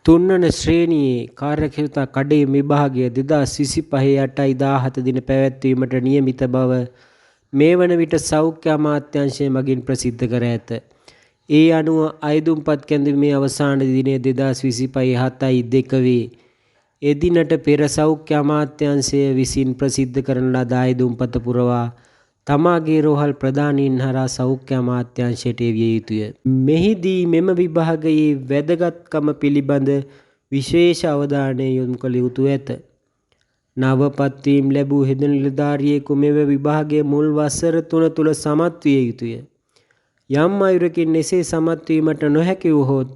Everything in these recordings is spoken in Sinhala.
තුන්වන ශ්‍රේණියේ කාර්යක්ෂමතා කඩයිම් විභාගය 2025-8-17 දින පැවැත්වීමට නියමිත බව මේ වන විට සෞඛ්‍ය අමාත්‍යාංශය මගින් ප්‍රසිද්ධ කර ඇත. ඒ අනුව අයදුම්පත් කැඳවීමේ අවසාන දිනය 2025-7-2 වේ. එදිනට පෙර සෞඛ්‍ය අමාත්‍යාංශය විසින් ප්‍රසිද්ධ කරන ලද අයදුම්පත පුරවා තමාගේ රෝහල් ප්‍රධානීන් හරහා සෞඛ්‍ය අමාත්‍යාංශයට එවිය යුතුය. මෙහිදී මෙම විභාගයේ වැදගත්කම පිළිබඳ විශේෂ අවධානය යොමු කළ යුතු ඇත. නව පත්වීම් ලැබූ හෙද නිලධාරියෙකු මෙම විභාගයේ මුල් වසර 3 තුළ සමත් විය යුතුය. යම් අයුරකින් එසේ සමත් වීමට නොහැකි වුවහොත්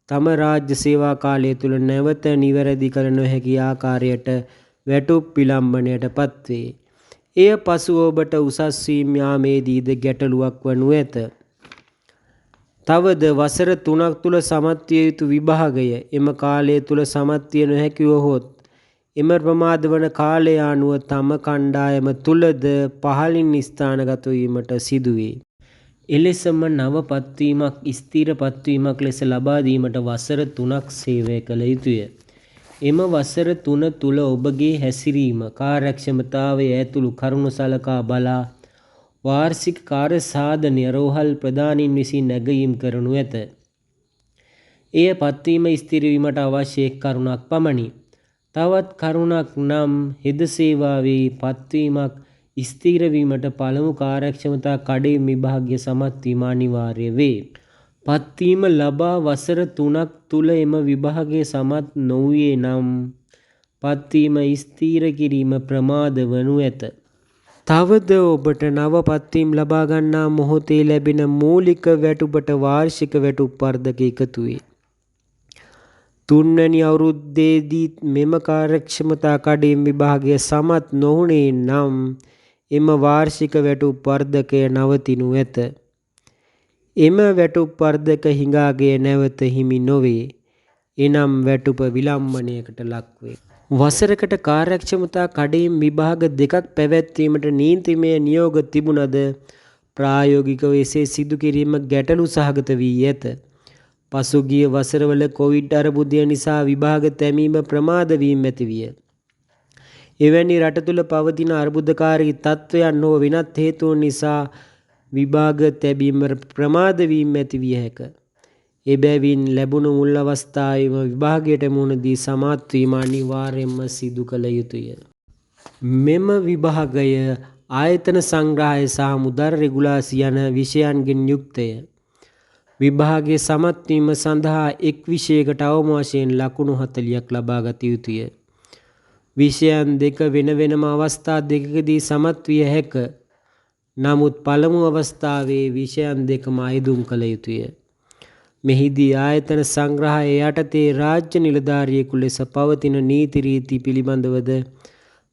තම රාජ්‍ය සේවා කාලය තුළ නැවත නිවැරදි කළ නොහැකි ආකාරයට වැටුප් විලම්භනයට පත්වේ. එය පසුව ඔබට උසස් වීම් යාමේදීද ගැටලුවක් වනු ඇත. තවද වසර 3ක් තුළ සමත් විය යුතු විභාගය එම කාලය තුළ සමත් විය නොහැකි වුවහොත් එම ප්‍රමාද වන කාලය අනුව තම කණ්ඩායම තුළද පහළින් ස්ථානගත වීමට සිදුවේ. එලෙසම නව පත්වීමක් ස්ථිර පත්වීමක් ලෙස ලබා දීමට වසර 3ක් සේවය කළ යුතුය. එම වසර 3 තුළ ඔබගේ හැසිරීම කාර්යක්ෂමතාවය ඇතුළු කරුණු සලකා බලා වාර්ෂික කාර්ය සාධනය රෝහල් ප්‍රධානීන් විසින් නැගීම් කරනු ඇත. එය පත්වීම ස්ථිර වීමට අවශ්‍ය එක් කරුණක් පමණි. තවත් කරුණක් නම් හෙද සේවාවේ පත්වීමක් ස්ථිර වීමට පළමු කාර්යක්ෂමතා කඩයිම් විභාගය සමත් වීම අනිවාර්ය වේ. පත්වීම ලබා වසර 3ක් තුළ එම විභාගය සමත් නොවුයේ නම් පත්වීම ස්ථිර කිරීම ප්‍රමාද වනු ඇත. තවද ඔබට නව පත්වීම් ලබා ගන්නා මොහොතේ ලැබෙන මූලික වැටුපට වාර්ෂික වැටුප් වර්ධක එකතු වේ. තුන්වැනි අවුරුද්දේදී මෙම කාර්යක්ෂමතා කඩයිම් විභාගය සමත් නොවුනේ නම් එම වාර්ෂික වැටුප් වර්ධකය නවතිනු ඇත. එම වැටුප් වර්ධක හිඟාගේ නැවත හිමි නොවේ. එනම් වැටුප විලම්භනයකට ලක්වේ. වසරකට කාර්යක්ෂමතා කඩයිම් විභාග දෙකක් පැවැත්වීමට නීතිමය නියෝග තිබුණද ප්‍රායෝගිකව එසේ සිදු කිරීම ගැටලු සහගත වී ඇත. පසුගිය වසරවල කොවිඩ් අර්බුදය නිසා විභාග තැබීම ප්‍රමාද වීම ඇති විය. එවැනි රට තුළ පවතින අර්බුදකාරී තත්ත්වයන් හෝ වෙනත් හේතුන් නිසා විභාග තැබීම ප්‍රමාද වීම ඇති විය හැක. එබැවින් ලැබුණු මුල් අවස්ථාවේම විභාගයට මුහුණ දී සමත් වීම අනිවාර්යයෙන්ම සිදු කළ යුතුය. මෙම විභාගය ආයතන සංග්‍රහය සහ මුදල් රෙගුලාසි යන විෂයන්ගෙන් යුක්තය. විභාගයේ සමත් වීම සඳහා එක් විෂයකට අවම වශයෙන් ලකුණු 40ක් ලබා ගත යුතුය. විෂයන් දෙක වෙන වෙනම අවස්ථා දෙකකදී සමත් විය හැක. නමුත් පළමු අවස්ථාවේ විෂයන් දෙකම අයදුම් කළ යුතුය. මෙහිදී ආයතන සංග්‍රහය යටතේ රාජ්‍ය නිලධාරියෙකු ලෙස පවතින නීති රීති පිළිබඳවද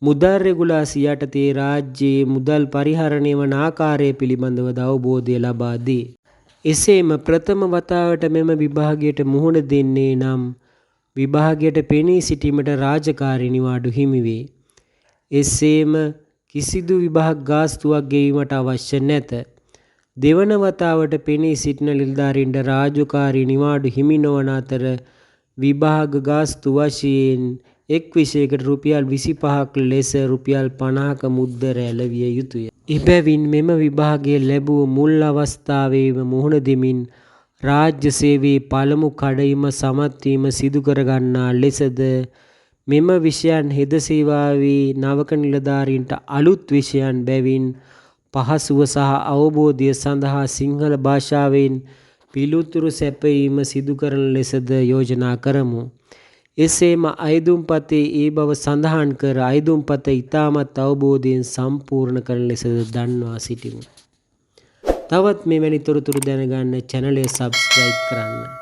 මුදල් රෙගුලාසි යටතේ රාජ්‍යයේ මුදල් පරිහරණය වන ආකාරය පිළිබඳවද අවබෝධය ලබා දී. එසේම ප්‍රථම වතාවට මෙම විභාගයට මුහුණ දෙන්නේ නම් විභාගයට පෙනී සිටීමට රාජකාරී නිවාඩු හිමි වේ. එසේම කිසිදු විභාග ගාස්තුවක් ගෙවීමට අවශ්‍ය නැත. දෙවන වතාවට පෙනී සිටින නිලධාරීන්ට රාජකාරී නිවාඩු හිමි නොවන අතර විභාග ගාස්තු වශයෙන් එක් විෂයකට රුපියල් 25ක් ලෙස රුපියල් 50ක මුද්දර ඇලවිය යුතුය. එබැවින් මෙම විභාගය ලැබූ මුල් අවස්ථාවේම මුහුණ දෙමින් රාජ්‍ය සේවයේ පළමු කඩයිම සමත් වීම සිදු කර ගන්නා ලෙසද මෙම විෂයන් හෙද සේවාවේ නවක නිලධාරීන්ට අලුත් විෂයන් බැවින් පහසුව සහ අවබෝධය සඳහා සිංහල භාෂාවෙන් පිළිතුරු සැපයීම සිදු කරන ලෙසද යෝජනා කරමු. එසේම අයදුම්පතේ ඒ බව සඳහන් කර අයදුම්පත ඉතාමත් අවබෝධයෙන් සම්පූර්ණ කරන ලෙසද දන්වා සිටිමු. තවත් මෙවැනි තොරතුරු දැනගන්න චැනලය සබ්ස්ක්‍රයිබ් කරන්න.